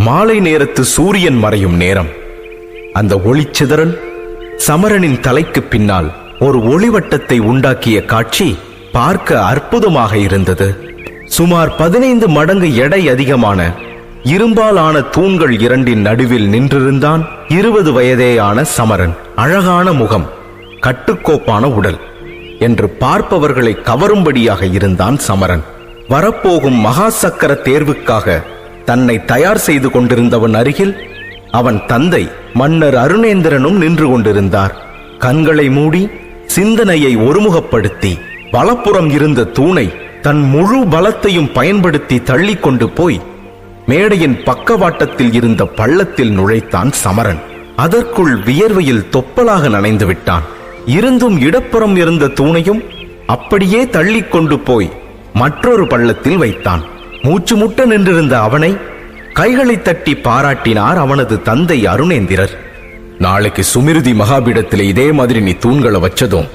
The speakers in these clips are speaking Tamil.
மாலை நேரத்து சூரியன் மறையும் நேரம். அந்த ஒளிச்சிதறல் சமரனின் தலைக்கு பின்னால் ஒரு ஒளிவட்டத்தை உண்டாக்கிய காட்சி பார்க்க அற்புதமாக இருந்தது. சுமார் 15 மடங்கு எடை அதிகமான இரும்பால் ஆன தூண்கள் இரண்டின் நடுவில் நின்றிருந்தான் 20 வயதேயான சமரன். அழகான முகம், கட்டுக்கோப்பான உடல் என்று பார்ப்பவர்களை கவரும்படியாக இருந்தான் சமரன். வரப்போகும் மகா சக்கர தேர்வுக்காக தன்னை தயார் செய்து கொண்டிருந்தவன் அருகில் அவன் தந்தை மன்னர் அருணேந்திரனும் நின்று கொண்டிருந்தார். கண்களை மூடி சிந்தனையை ஒருமுகப்படுத்தி வலப்புறம் இருந்த தூணை தன் முழு பலத்தையும் பயன்படுத்தி தள்ளி கொண்டு போய் மேடையின் பக்கவாட்டத்தில் இருந்த பள்ளத்தில் நுழைத்தான் சமரன். அதற்குள் வியர்வையில் தொப்பலாக நனைந்து விட்டான். இருந்தும் இடப்புறம் இருந்த தூணையும் அப்படியே தள்ளி கொண்டு போய் மற்றொரு பள்ளத்தில் வைத்தான். மூச்சு முட்ட நின்றிருந்த அவனை கைகளை தட்டி பாராட்டினார் அவனது தந்தை அருணேந்திரர். நாளைக்கு சுமிருதி மகாபீடத்தில் இதே மாதிரி நீ தூண்களை வச்சதும்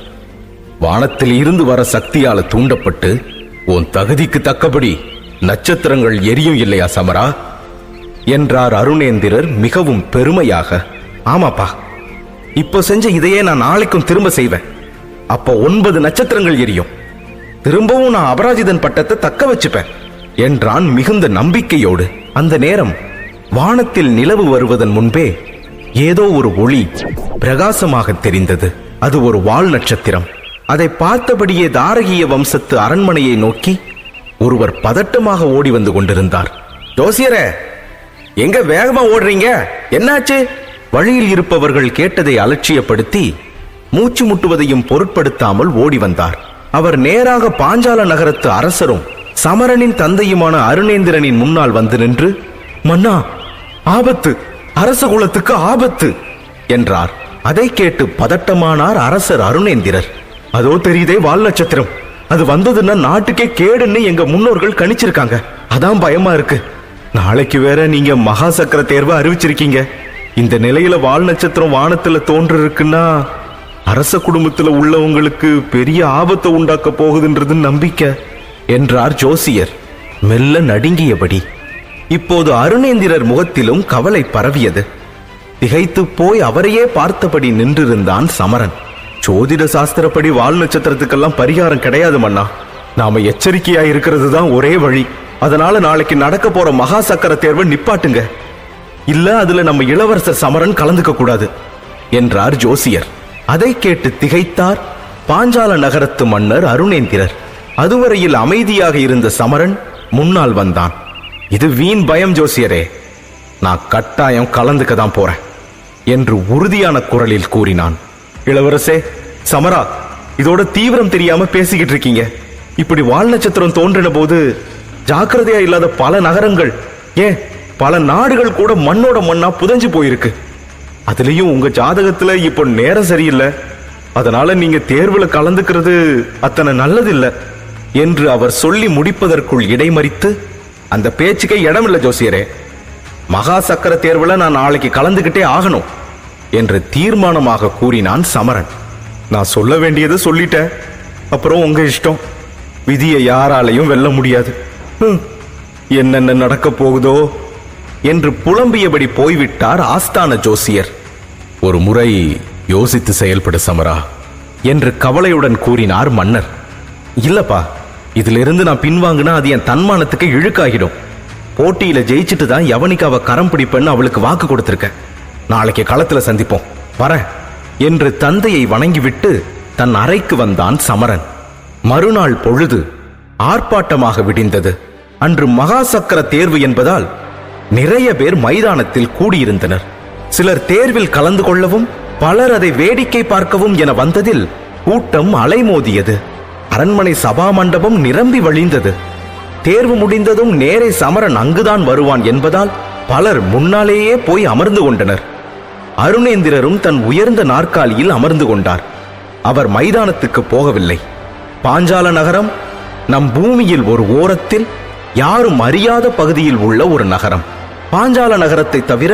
வானத்தில் இருந்து வர சக்தியால தூண்டப்பட்டு உன் தகுதிக்கு தக்கபடி நட்சத்திரங்கள் எரியும் இல்லையா சமரா என்றார் அருணேந்திரர் மிகவும் பெருமையாக. ஆமாப்பா, இப்போ செஞ்ச இதையே நான் நாளைக்கும் திரும்ப செய்வேன். அப்போ 9 நட்சத்திரங்கள் எரியும். திரும்பவும் நான் அபராஜிதன் பட்டத்தை தக்க வச்சுப்பேன் என்றான் மிகுந்த நம்பிக்கையோடு. அந்த நேரம் வானத்தில் நிலவு வருவதன் முன்பே ஏதோ ஒரு ஒளி பிரகாசமாக தெரிந்தது. அது ஒரு வால் நட்சத்திரம். அதை பார்த்தபடியே தாரகிய வம்சத்து அரண்மனையை நோக்கி ஒருவர் பதட்டமாக ஓடி வந்து கொண்டிருந்தார். ஜோசியரே, எங்க வேகமா ஓடுறீங்க? என்னாச்சு? வழியில் இருப்பவர்கள் கேட்டதை அலட்சியப்படுத்தி மூச்சு முட்டுவதையும் பொருட்படுத்தாமல் ஓடி வந்தார். அவர் நேராக பாஞ்சால நகரத்து அரசரும் சமரனின் தந்தையுமான அருணேந்திரனின் முன்னால் வந்து நின்று, மன்னா, ஆபத்து, அரச குலத்துக்கு ஆபத்து என்றார். அதை கேட்டு பதட்டமானார் அரசர் அருணேந்திரர். அதோ தெரியுதே வால் நட்சத்திரம், அது வந்ததுன்னா நாட்டுக்கே கேடுன்னு எங்க முன்னோர்கள் கணிச்சிருக்காங்க. அதான் பயமா இருக்கு. நாளைக்கு வேற நீங்க மகா சக்கர தேர்வை அறிவிச்சிருக்கீங்க. இந்த நிலையில வால் நட்சத்திரம் வானத்துல தோன்று இருக்குன்னா அரச குடும்பத்துல உள்ளவங்களுக்கு பெரிய ஆபத்தை உண்டாக்க போகுதுன்றது நம்பிக்கை என்றார் ஜோசியர் மெல்ல நடுங்கியபடி. இப்போது அருணேந்திரர் முகத்திலும் கவலை பரவியது. திகைத்து போய் அவரையே பார்த்தபடி நின்றிருந்தான் சமரன். ஜோதிட சாஸ்திரப்படி வால் நட்சத்திரத்துக்கெல்லாம் பரிகாரம் கிடையாது மன்னா. நாம எச்சரிக்கையா இருக்கிறது தான் ஒரே வழி. அதனால நாளைக்கு நடக்க போற மகா சக்கர தேர்வை நிப்பாட்டுங்க, இல்ல அதுல நம்ம இளவரசர் சமரன் கலந்துக்க கூடாது என்றார் ஜோசியர். அதை கேட்டு திகைத்தார் பாஞ்சால நகரத்து மன்னர் அருணேந்திரர். அதுவரையில் அமைதியாக இருந்த சமரன் முன்னால் வந்தான். இது வீண் பயம் ஜோசியரே, நான் கட்டாயம் கலந்துக்க தான் போறேன் என்று உறுதியான குரலில் கூறினான். இளவரசே, சமரா, இதோட தீவிரம் தெரியாம பேசிக்கிட்டு இருக்கீங்க. இப்படி வால் நட்சத்திரம் தோன்றின போது ஜாக்கிரதையா இல்லாத பல நகரங்கள், ஏன் பல நாடுகள் கூட மண்ணோட மண்ணா புதைஞ்சு போயிருக்கு. அதுலயும் உங்க ஜாதகத்துல இப்போ நேரம் சரியில்லை. அதனால நீங்க தேர்வுல கலந்துக்கிறது அத்தனை நல்லதில்லை என்று அவர் சொல்லி முடிப்பதற்குள் இடைமறித்து, அந்த பேச்சுக்கே இடமில்லை ஜோசியரே. மகா சக்கர தேர்வுல நான் நாளைக்கு கலந்துகிட்டே ஆகணும் என்று தீர்மானமாக கூறினான் சமரன். நான் சொல்ல வேண்டியதை சொல்லிட்டேன், அப்புறம் உங்க இஷ்டம். விதியை யாராலையும் வெல்ல முடியாது. என்னென்ன நடக்க போகுதோ என்று புலம்பியபடி போய்விட்டார் ஆஸ்தான ஜோசியர். ஒரு முறை யோசித்து செயல்படு சமரா என்று கவலையுடன் கூறினார் மன்னர். இல்லப்பா, இதிலிருந்து நான் பின்வாங்கினா அது என் தன்மானத்துக்கு இழுக்காகிடும். போட்டியில ஜெயிச்சுட்டு தான் யவனிக்காவை கரம் பிடிப்பேன்னு அவளுக்கு வாக்கு கொடுத்திருக்கேன். நாளைக்கு களத்துல சந்திப்போம், வரேன் என்று தந்தையை வணங்கிவிட்டு தன் அறைக்கு வந்தான் சமரன். மறுநாள் பொழுது ஆர்ப்பாட்டமாக விடிந்தது. அன்று மகா சக்கர தேர்வு என்பதால் நிறைய பேர் மைதானத்தில் கூடியிருந்தனர். சிலர் தேர்வில் கலந்து கொள்ளவும், பலர் அதை வேடிக்கை பார்க்கவும் என வந்ததில் கூட்டம் அலைமோதியது. அரண்மனை சபா மண்டபம் நிரம்பி வழிந்தது. தேர்வு முடிந்ததும் நேரே சமரன் அங்குதான் வருவான் என்பதால் பலர் முன்னாலேயே போய் அமர்ந்து கொண்டனர். அருணேந்திரரும் தன் உயர்ந்த நாற்காலியில் அமர்ந்து கொண்டார். அவர் மைதானத்துக்கு போகவில்லை. பாஞ்சால நகரம் நம் பூமியில் ஒரு ஓரத்தில் யாரும் அறியாத பகுதியில் உள்ள ஒரு நகரம். பாஞ்சால நகரத்தை தவிர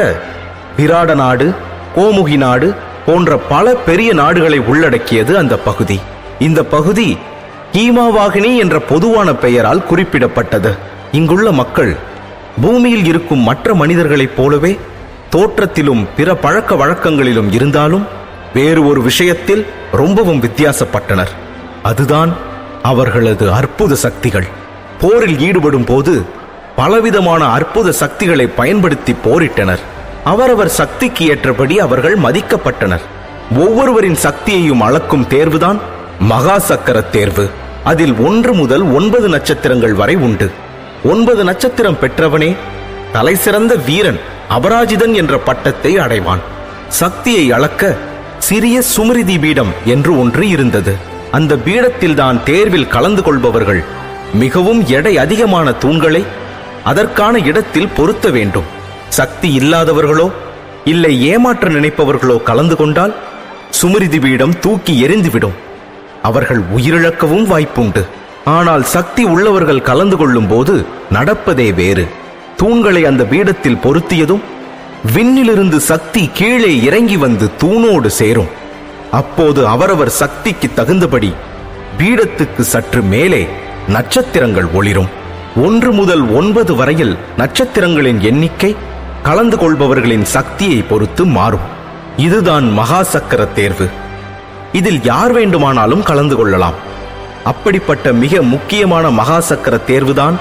விராட நாடு, கோமுகி நாடு போன்ற பல பெரிய நாடுகளை உள்ளடக்கியது அந்த பகுதி. இந்த பகுதி ஹீமாவாகினி என்ற பொதுவான பெயரால் குறிப்பிடப்பட்டது. இங்குள்ள மக்கள் பூமியில் இருக்கும் மற்ற மனிதர்களைப் போலவே தோற்றத்திலும் பிற பழக்க வழக்கங்களிலும் இருந்தாலும் வேறு ஒரு விஷயத்தில் ரொம்பவும் வித்தியாசப்பட்டனர். அதுதான் அவர்களது அற்புத சக்திகள். போரில் ஈடுபடும் போது பலவிதமான அற்புத சக்திகளை பயன்படுத்தி போரிட்டனர். அவரவர் சக்திக்கு ஏற்றபடி அவர்கள் மதிக்கப்பட்டனர். ஒவ்வொருவரின் சக்தியையும் அளக்கும் தேர்வுதான் மகா சக்கர தேர்வு. அதில் 1 முதல் 9 நட்சத்திரங்கள் வரை உண்டு. 9 நட்சத்திரம் பெற்றவனே தலைசிறந்த வீரன் அபராஜிதன் என்ற பட்டத்தை அடைவான். சக்தியை அளக்க சிறிய சுமிருதி பீடம் என்று ஒன்று இருந்தது. அந்த பீடத்தில் தான் தேர்வில் கலந்து கொள்பவர்கள் மிகவும் எடை அதிகமான தூண்களை அதற்கான இடத்தில் பொருத்த வேண்டும். சக்தி இல்லாதவர்களோ இல்லை ஏமாற்ற நினைப்பவர்களோ கலந்து கொண்டால் சுமிருதி பீடம் தூக்கி எறிந்துவிடும். அவர்கள் உயிரிழக்கவும் வாய்ப்புண்டு. ஆனால் சக்தி உள்ளவர்கள் கலந்து கொள்ளும் போது நடப்பதே வேறு. தூண்களை அந்த பீடத்தில் பொருத்தியதும் விண்ணிலிருந்து சக்தி கீழே இறங்கி வந்து தூணோடு சேரும். அப்போது அவரவர் சக்திக்கு தகுந்தபடி பீடத்துக்கு சற்று மேலே நட்சத்திரங்கள் ஒளிரும். 1 முதல் 9 வரையில் நட்சத்திரங்களின் எண்ணிக்கை கலந்து கொள்பவர்களின் சக்தியை பொறுத்து மாறும். இதுதான் மகா சக்கர தேர்வு. இதில் யார் வேண்டுமானாலும் கலந்து கொள்ளலாம். அப்படிப்பட்ட மிக முக்கியமான மகா சக்கர தேர்வுதான்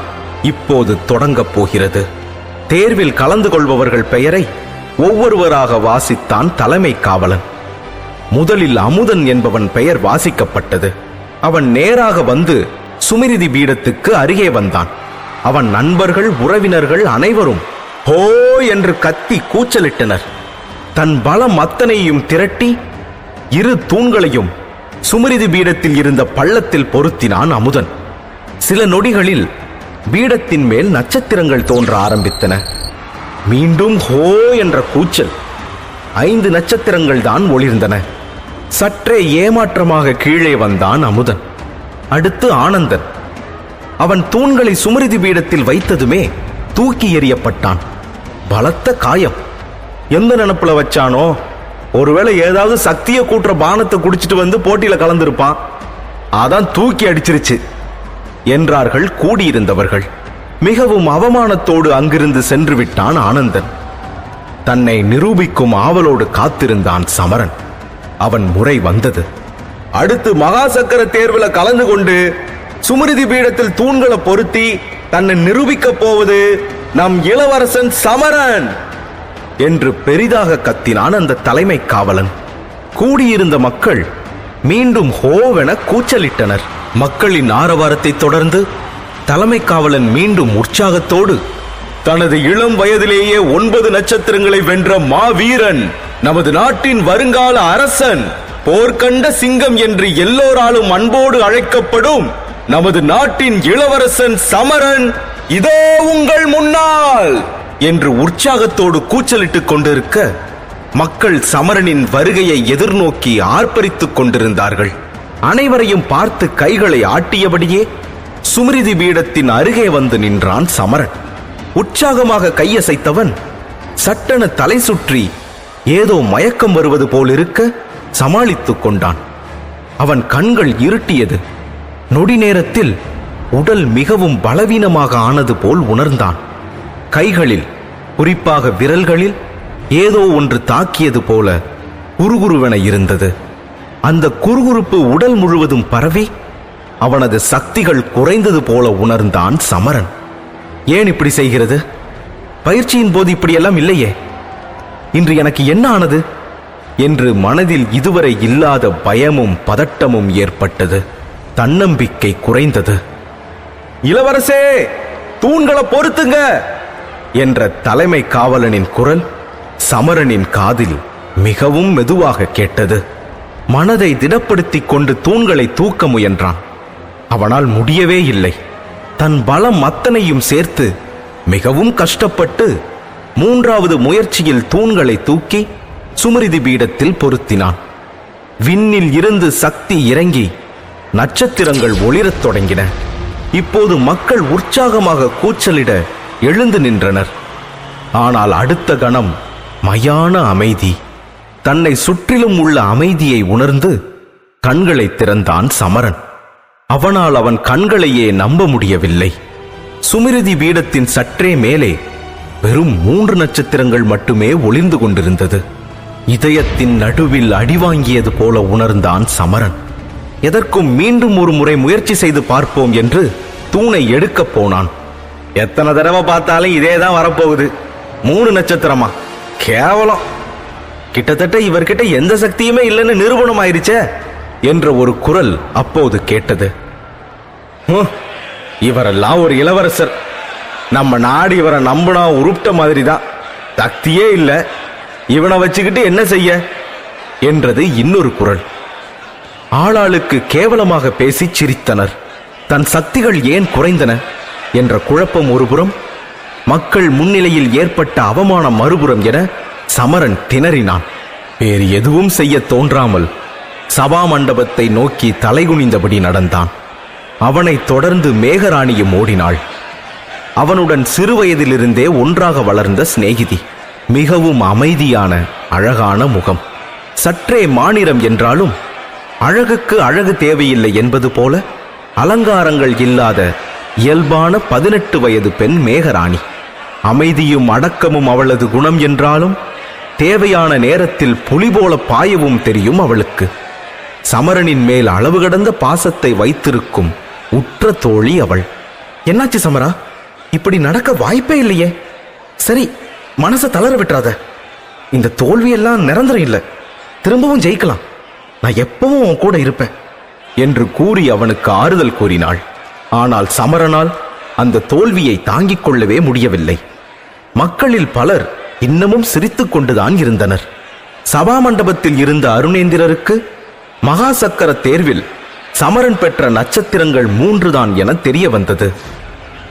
இப்போது தொடங்கப் போகிறது. தேர்வில் கலந்து கொள்பவர்கள் பெயரை ஒவ்வொருவராக வாசித்தான் தலைமை காவலன். முதலில் அமுதன் என்பவன் பெயர் வாசிக்கப்பட்டது. அவன் நேராக வந்து சுமிருதி பீடத்துக்கு அருகே வந்தான். அவன் நண்பர்கள் உறவினர்கள் அனைவரும் ஹோ என்று கத்தி கூச்சலிட்டனர். தன் பலம் அத்தனையும் திரட்டி 2 தூண்களையும் சுமிருதி பீடத்தில் இருந்த பள்ளத்தில் பொருத்தினான் அமுதன். சில நொடிகளில் பீடத்தின் மேல் நட்சத்திரங்கள் தோன்ற ஆரம்பித்தன. மீண்டும் ஹோ என்ற கூச்சல். 5 நட்சத்திரங்கள் தான் ஒளிர்ந்தன. சற்றே ஏமாற்றமாக கீழே வந்தான் அமுதன். அடுத்து ஆனந்தன். அவன் தூண்களை சுமிருதி பீடத்தில் வைத்ததுமே தூக்கி எறியப்பட்டான். பலத்த காயம். எந்த நினப்புல வச்சானோ, ஒருவேளை ஏதாவது சக்தியை கூட்டுற பானத்தை குடிச்சிட்டு வந்து போட்டியில கலந்திருப்பான், அதான் தூக்கி அடிச்சிருச்சு என்றார்கள் கூடியிருந்தவர்கள். மிகவும் அவமானத்தோடு அங்கிருந்து சென்று விட்டான் ஆனந்தன். தன்னை நிரூபிக்கும் ஆவலோடு காத்திருந்தான் சமரன். அவன் முறை வந்தது. அடுத்து மகா சக்கர தேர்வுல கலந்து கொண்டு சுமிருதி பீடத்தில் தூண்களை பொருத்தி தன்னை நிரூபிக்க போவது நம் இளவரசன் சமரன் என்று பெரிதாக கத்தினான் அந்த தலைமை காவலன். கூடியிருந்த மக்கள் மீண்டும் ஹோவென கூச்சலிட்டனர். மக்களின் ஆரவாரத்தை தொடர்ந்து தலைமை காவலன் மீண்டும் உற்சாகத்தோடு தனது இளம் வயதிலேயே 9 நட்சத்திரங்களை வென்ற மாவீரன், நமது நாட்டின் வருங்கால அரசன், போர்க்கண்ட சிங்கம் என்று எல்லோராலும் அன்போடு அழைக்கப்படும் நமது நாட்டின் இளவரசன் சமரன் இதோ உங்கள் முன்னால் என்று உற்சாகத்தோடு கூச்சலிட்டுக் கொண்டிருக்க மக்கள் சமரனின் வருகையை எதிர்நோக்கி ஆர்ப்பரித்துக் கொண்டிருந்தார்கள். அனைவரையும் பார்த்து கைகளை ஆட்டியபடியே சுமிருதி பீடத்தின் அருகே வந்து நின்றான் சமரன். உற்சாகமாக கையசைத்தவன் சட்டென தலை சுற்றி ஏதோ மயக்கம் வருவது போலிருக்க சமாளித்துக் கொண்டான். அவன் கண்கள் இருட்டியது. நொடி நேரத்தில் உடல் மிகவும் பலவீனமாக ஆனது போல் உணர்ந்தான். கைகளில், குறிப்பாக விரல்களில் ஏதோ ஒன்று தாக்கியது போல குறுகுறுவென இருந்தது. அந்த குறுகுறுப்பு உடல் முழுவதும் பரவி அவனது சக்திகள் குறைந்தது போல உணர்ந்தான் சமரன். ஏன் இப்படி செய்கிறது? பயிற்சியின் போது இப்படியெல்லாம் இல்லையே. இன்று எனக்கு என்ன ஆனது என்று மனதில் இதுவரை இல்லாத பயமும் பதட்டமும் ஏற்பட்டது. தன்னம்பிக்கை குறைந்தது. இளவரசே, தூண்களை பொருத்துங்க என்ற தலைமை காவலனின் குரல் சமரனின் காதில் மிகவும் மெதுவாக கேட்டது. மனதை திடப்படுத்திக் கொண்டு தூண்களை தூக்க முயன்றான். அவனால் முடியவே இல்லை. தன் பலம் அத்தனையும் சேர்த்து மிகவும் கஷ்டப்பட்டு 3வது முயற்சியில் தூண்களை தூக்கி சுமிருதி பீடத்தில் பொருத்தினான். விண்ணில் இருந்து சக்தி இறங்கி நட்சத்திரங்கள் ஒளிரத் தொடங்கின. இப்போது மக்கள் உற்சாகமாக கூச்சலிட எழுந்து நின்றனர். ஆனால் அடுத்த கணம் மயான அமைதி. தன்னை சுற்றிலும் உள்ள அமைதியை உணர்ந்து கண்களை திறந்தான் சமரன். அவனால் அவன் கண்களையே நம்ப முடியவில்லை. சுமிருதி பீடத்தின் சற்றே மேலே வெறும் 3 நட்சத்திரங்கள் மட்டுமே ஒளிர்ந்து கொண்டிருந்தது. இதயத்தின் நடுவில் அடிவாங்கியது போல உணர்ந்தான் சமரன். எதற்கும் மீண்டும் ஒரு முறை முயற்சி செய்து பார்ப்போம் என்று தூணை எடுக்கப் போனான். எத்தனை தடவை பார்த்தாலும் இதேதான் வரப்போகுது. 3 நட்சத்திரமா? கேவலம். கிட்டத்தட்ட இவர்கிட்ட எந்த சக்தியுமே இல்லைன்னு நிரூபணம் ஆயிருச்சே என்ற ஒரு குரல் அப்போது கேட்டது. இவரெல்லாம் ஒரு இளவரசர். நம்ம நாடு இவரை நம்பினா உருப்ட மாதிரி தான். சக்தியே இல்லை, இவனை வச்சுக்கிட்டு என்ன செய்ய என்றது இன்னொரு குரல். ஆளாளுக்கு கேவலமாக பேசி சிரித்தனர். தன் சக்திகள் ஏன் குறைந்தன என்ற குழப்பம் ஒருபுறம், மக்கள் முன்னிலையில் ஏற்பட்ட அவமானம் மறுபுறம் என சமரன் திணறினான். வேறு எதுவும் செய்ய தோன்றாமல் சபா மண்டபத்தை நோக்கி தலைகுனிந்தபடி நடந்தான். அவனைத் தொடர்ந்து மேகராணியும் ஓடினாள். அவனுடன் சிறுவயதிலிருந்தே ஒன்றாக வளர்ந்த சிநேகிதி. மிகவும் அமைதியான அழகான முகம், சற்றே மாநிறம் என்றாலும் அழகுக்கு அழகு தேவையில்லை என்பது போல அலங்காரங்கள் இல்லாத இயல்பான 18 வயது பெண் மேகராணி. அமைதியும் அடக்கமும் அவளது குணம் என்றாலும் தேவையான நேரத்தில் புலி போல பாயவும் தெரியும் அவளுக்கு. சமரனின் மேல் அளவு கடந்த பாசத்தை வைத்திருக்கும் உற்ற தோழி அவள். என்னாச்சு சமரா? இப்படி நடக்க வாய்ப்பே இல்லையே. சரி, மனசை தளர விட்டுறாத. இந்த தோல்வியெல்லாம் நிரந்தரம் இல்லை, திரும்பவும் ஜெயிக்கலாம். நான் எப்பவும் உன் கூட இருப்பேன் என்று கூறி அவனுக்கு ஆறுதல் கூறினாள். ஆனால் சமரனால் அந்த தோல்வியை தாங்கிக் கொள்ளவே முடியவில்லை. மக்களில் பலர் இன்னமும் சிரித்துக் கொண்டுதான் இருந்தனர். சபா மண்டபத்தில் இருந்த அருணேந்திரருக்கு மகா சக்கர தேர்வில் சமரன் பெற்ற நட்சத்திரங்கள் 3 தான் என தெரிய வந்தது.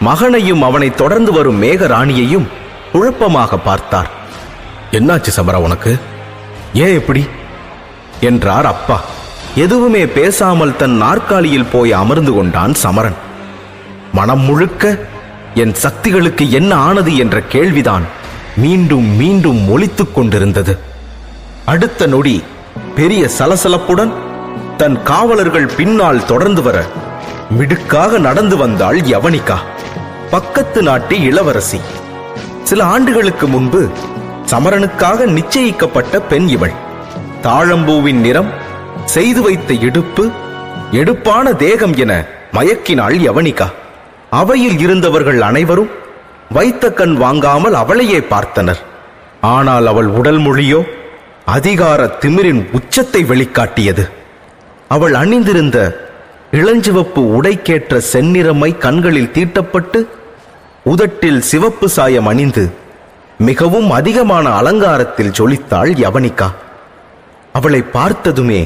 மகனையும் அவனை தொடர்ந்து வரும் மேகராணியையும் குழப்பமாக பார்த்தார். என்னாச்சு சமரா உனக்கு? ஏன் எப்படி என்றார் அப்பா. எதுவுமே பேசாமல் தன் நாற்காலியில் போய் அமர்ந்து கொண்டான் சமரன். மனம் முழுக்க என் சக்திகளுக்கு என்ன ஆனது என்ற கேள்விதான் மீண்டும் மீண்டும் ஒலித்துக் கொண்டிருந்தது. அடுத்த நொடி பெரிய சலசலப்புடன் தன் காவலர்கள் பின்னால் தொடர்ந்து வர மிடுக்காக நடந்து வந்தாள் யவனிகா, பக்கத்து நாட்டு இளவரசி. சில ஆண்டுகளுக்கு முன்பு சமரனுக்காக நிச்சயிக்கப்பட்ட பெண் இவள். தாழம்பூவின் நிறம், செய்து வைத்த இடுப்பு, எடுப்பான தேகம் என மயக்கினாள் யவனிகா. அவையில் இருந்தவர்கள் அனைவரும் வைத்த கண் வாங்காமல் அவளையே பார்த்தனர். ஆனால் அவள் உடல் மொழியோ அதிகார திமிரின் உச்சத்தை வெளிக்காட்டியது. அவள் அணிந்திருந்த இளஞ்சிவப்பு உடைக்கேற்ற செந்நிறமை கண்களில் தீட்டப்பட்டு உதட்டில் சிவப்பு சாயம் அணிந்து மிகவும் அதிகமான அலங்காரத்தில் ஜொலித்தாள் யவனிகா. அவளை பார்த்ததுமே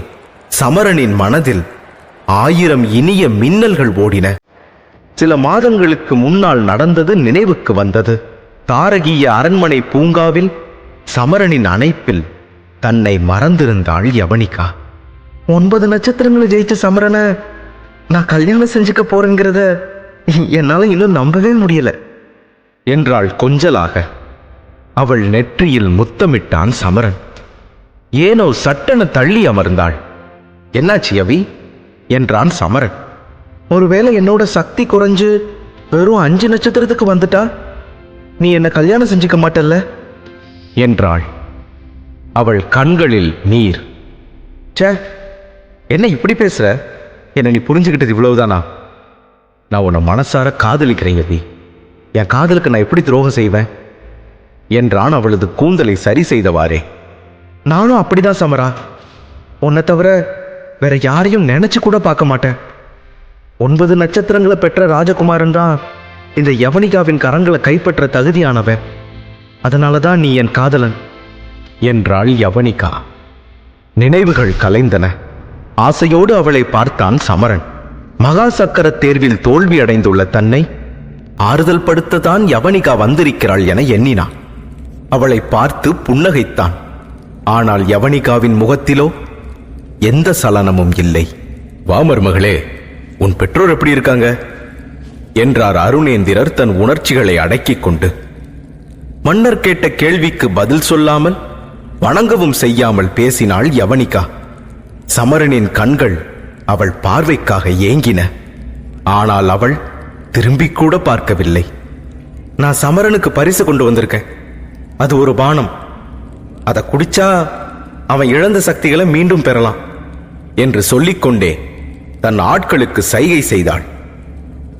சமரனின் மனதில் 1000 இனிய மின்னல்கள் ஓடின. சில மாதங்களுக்கு முன்னால் நடந்தது நினைவுக்கு வந்தது. தாரகிய அரண்மனை பூங்காவில் சமரனின் அணைப்பில் தன்னை மறந்திருந்தாள் யவனிகா. 9 நட்சத்திரங்களை ஜெயிச்ச சமரனை நான் கல்யாணம் செஞ்சுக்க போறேங்கிறத என்னால இன்னும் நம்பவே முடியல என்றாள் கொஞ்சலாக. அவள் நெற்றியில் முத்தமிட்டான் சமரன். ஏனோ சட்டென தள்ளி அமர்ந்தாள். என்னாச்சு யவி என்றான் சமரன். ஒருவேளை என்னோட சக்தி குறைஞ்சு வெறும் 5 நட்சத்திரத்துக்கு வந்துட்டா நீ என்ன கல்யாணம் செஞ்சுக்க மாட்டல்ல என்றாள். அவள் கண்களில் நீர். சே, என்ன இப்படி பேசுற? என்ன நீ புரிஞ்சுக்கிட்டது இவ்வளவுதானா? நான் உன்னை மனசார காதலிக்கிறேன் யவி. என் காதலுக்கு நான் எப்படி துரோகம் செய்வேன் என்றான் அவளது கூந்தலை சரி செய்தவாறே. நானும் அப்படிதான் சமரா. உன்னை தவிர வேற யாரையும் நினைச்சு கூட பார்க்க மாட்டேன். 9 நட்சத்திரங்களை பெற்ற ராஜகுமாரன் தான் இந்த யவனிகாவின் கரங்களை கைப்பற்ற தகுதியானவன். அதனாலதான் நீ என் காதலன் என்றாள் யவனிகா. நினைவுகள் கலைந்தன. ஆசையோடு அவளை பார்த்தான் சமரன். மகா சக்கர தேர்வில் தோல்வி அடைந்துள்ள தன்னை ஆறுதல் படுத்ததான் யவனிகா வந்திருக்கிறாள் என எண்ணினான். அவளை பார்த்து புன்னகைத்தான். ஆனால் யவனிகாவின் முகத்திலோ எந்த சலனமும் இல்லை. வா மருமகளே, உன் பெற்றோர் எப்படி இருக்காங்க என்றார் அருணேந்திரர் தன் உணர்ச்சிகளை அடக்கிக் கொண்டு. மன்னர் கேட்ட கேள்விக்கு பதில் சொல்லாமல் வணங்கவும் செய்யாமல் பேசினாள் யவனிகா. சமரனின் கண்கள் அவள் பார்வைக்காக ஏங்கின. ஆனால் அவள் திரும்பி கூட பார்க்கவில்லை. நான் சமரனுக்கு பரிசு கொண்டு வந்திருக்கேன். அது ஒரு பானம். அதை குடிச்சா அவன் இழந்த சக்திகளை மீண்டும் பெறலாம் என்று சொல்லிக்கொண்டே தன் ஆட்களுக்கு சைகை செய்தாள்.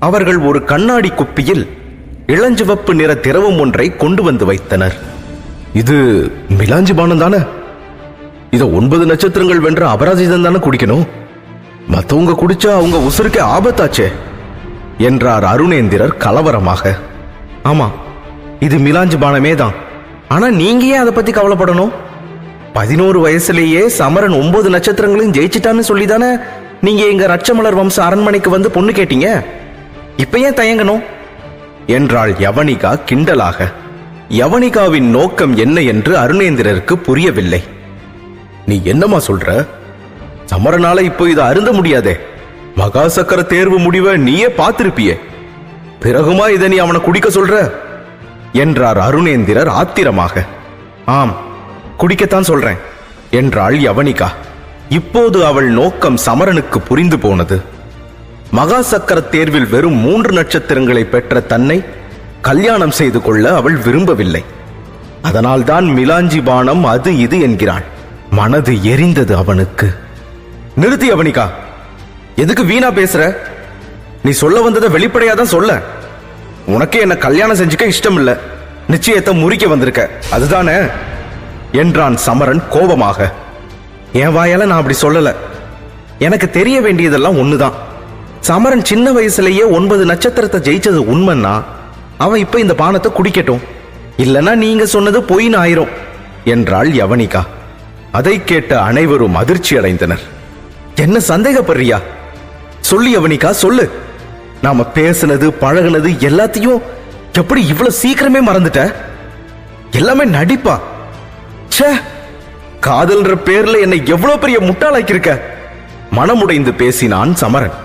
அவர்கள் ஒரு கண்ணாடி குப்பியில் இளஞ்சிவப்பு நிற திரவம் ஒன்றை கொண்டு வந்து வைத்தனர். இது மிலாஞ்சி பானம் தானே? இத 9 நட்சத்திரங்கள் வென்ற அபராஜிதன் தானே குடிக்கணும். மத்தவங்க குடிச்சா அவங்க உசுருக்கே ஆபத்தாச்சே என்றார் அருணேந்திரர் கலவரமாக. ஆமா, இது மிலாஞ்சி பானமே தான். ஆனா நீங்க ஏன் அதை பத்தி கவலைப்படணும்? 11 வயசுலேயே சமரன் 9 நட்சத்திரங்களையும் ஜெயிச்சிட்டான்னு சொல்லிதானே நீங்க எங்க ரட்சமலர் வம்ச அரண்மனைக்கு வந்து பொண்ணு கேட்டீங்க. இப்ப ஏன் தயங்கணும் என்றாள் யவனிகா கிண்டலாக. யவனிகாவின் நோக்கம் என்ன என்று அருணேந்திரருக்கு புரியவில்லை. நீ என்னமா சொல்ற? சமரனால இப்போ இதை அருந்த முடியாதே. மகாசக்கர தேர்வு முடிவை நீயே பார்த்திருப்பியே. பிறகுமா இதை நீ அவனை குடிக்க சொல்ற என்றார் அருணேந்திரர் ஆத்திரமாக. ஆம், குடிக்கத்தான் சொல்றேன் என்றாள் யவனிகா. இப்போது அவள் நோக்கம் சமரனுக்கு புரிந்து போனது. மகாசக்கர தேர்வில் வெறும் 3 நட்சத்திரங்களை பெற்ற தன்னை கல்யாணம் செய்து கொள்ள அவள் விரும்பவில்லை. அதனால்தான் மிலாஞ்சி பானம் அது இது என்கிறாள். மனது எரிந்தது அவனுக்கு. நிறுத்தி யவனிகா, எதுக்கு வீணா பேசுற? நீ சொல்ல வந்ததை வெளிப்படையாதான் சொல்ல. உனக்கே என்ன கல்யாணம் செஞ்சுக்க இஷ்டம் இல்ல, நிச்சயத்தை முறிக்க வந்திருக்க, அதுதானே என்றான் சமரன் கோபமாக. என் வாயால நான் அப்படி சொல்லல. எனக்கு தெரிய வேண்டியதெல்லாம் ஒண்ணுதான். சமரன் சின்ன வயசுலயே 9 நட்சத்திரத்தை ஜெயிச்சது உண்மைன்னா அவன் இப்ப இந்த பானத்தை குடிக்கட்டும். இல்லனா நீங்க சொன்னது பொய்ன்னு ஆயிரும் என்றாள் யவனிகா. அதை கேட்ட அனைவரும் அதிர்ச்சி அடைந்தனர். என்ன சந்தேகப்படுறியா? சொல்லு யவனிகா, சொல்லு. நாம பேசுனது பழகுனது எல்லாத்தையும் எப்படி இவ்வளவு சீக்கிரமே மறந்துட்ட? எல்லாமே நடிப்பா? ச்சே, காதல்ன்ற பேர்ல என்னை எவ்வளவு பெரிய முட்டாளாக்கியிருக்க. மனமுடைந்து பேசினான் சமரன்.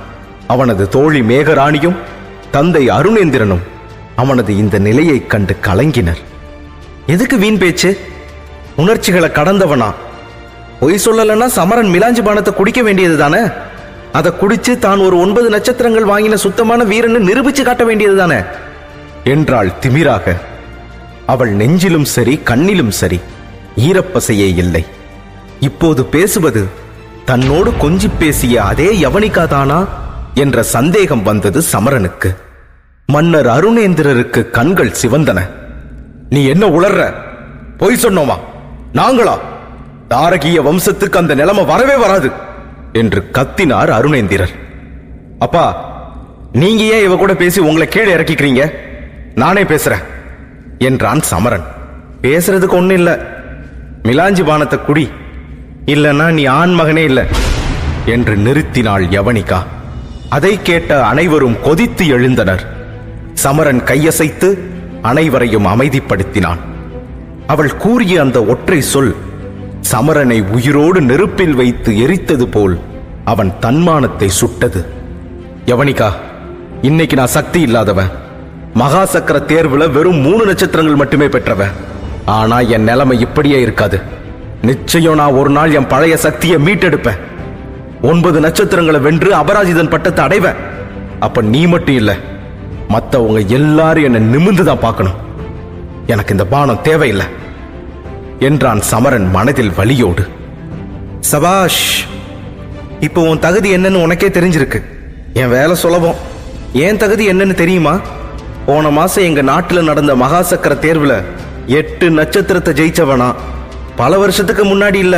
அவனது தோழி மேகராணியும் தந்தை அருணேந்திரனும் அவனது இந்த நிலையை கண்டு கலங்கினர். எதுக்கு வீண் பேச்சு? உணர்ச்சிகளை கடந்தவனா? பொய் சொல்லலன்னா சமரன் மிலாஞ்சி பானத்தை குடிக்க வேண்டியது தானே? அதை குடிச்சு தான் ஒரு 9 நட்சத்திரங்கள் வாங்கின சுத்தமான வீரன்னு நிரூபிச்சு காட்ட வேண்டியது தானே என்றாள் திமிராக. அவள் நெஞ்சிலும் சரி கண்ணிலும் சரி ஈரப்பசையே இல்லை. இப்போது பேசுவது தன்னோடு கொஞ்சி பேசிய அதே யவனிகா தானா என்ற சந்தேகம் வந்தது சமரனுக்கு. மன்னர் அருணேந்திரருக்கு கண்கள் சிவந்தன. நீ என்ன உளர்ற? பொய் சொன்னோமா நாங்களா? தாரகிய வம்சத்துக்கு அந்த நிலைமை வரவே வராது என்று கத்தினார் அருணேந்திரர். அப்பா, நீங்க ஏன் இவ கூட பேசி உங்களை கீழே இறக்கிக்கிறீங்க? நானே பேசுறேன் என்றான் சமரன். பேசுறதுக்கு ஒண்ணு இல்ல, மிலாஞ்சி பானத்தை குடி, இல்லன்னா நீ ஆண் மகனே இல்ல என்று நிறுத்தினாள் யவனிகா. அதை கேட்ட அனைவரும் கொதித்து எழுந்தனர். சமரன் கையசைத்து அனைவரையும் அமைதிப்படுத்தினான். அவள் கூறிய அந்த ஒற்றை சொல் சமரனை உயிரோடு நெருப்பில் வைத்து எரித்தது போல் அவன் தன்மானத்தை சுட்டது. யவனிகா, இன்னைக்கு நான் சக்தி இல்லாதவன். மகாசக்கர தேர்வுல வெறும் 3 நட்சத்திரங்கள் மட்டுமே பெற்றவன். ஆனா என் நிலைமை இப்படியே இருக்காது. நிச்சயம் நான் ஒரு நாள் என் பழைய சக்தியை மீட்டெடுப்பேன். 9 நட்சத்திரங்களை வென்று அபராஜிதன் பட்டத்தை அடைவேன். அப்ப நீ மட்டும் இல்ல, மத்தவங்க எல்லாரும் என்ன நிமிர்ந்துதான் பார்க்கணும். எனக்கு இந்த பானம் தேவையில்லை என்றான் சமரன் மனதில் வலியோடு. சபாஷ், இப்போ உன் தகுதி என்னன்னு உனக்கே தெரிஞ்சிருக்கு. என் வேலை சுலபம். என் தகுதி என்னன்னு தெரியுமா? போன மாசம் எங்க நாட்டுல நடந்த மகாசக்கர தேர்வுல 8 நட்சத்திரத்தை ஜெயிச்சவனா. பல வருஷத்துக்கு முன்னாடி இல்ல,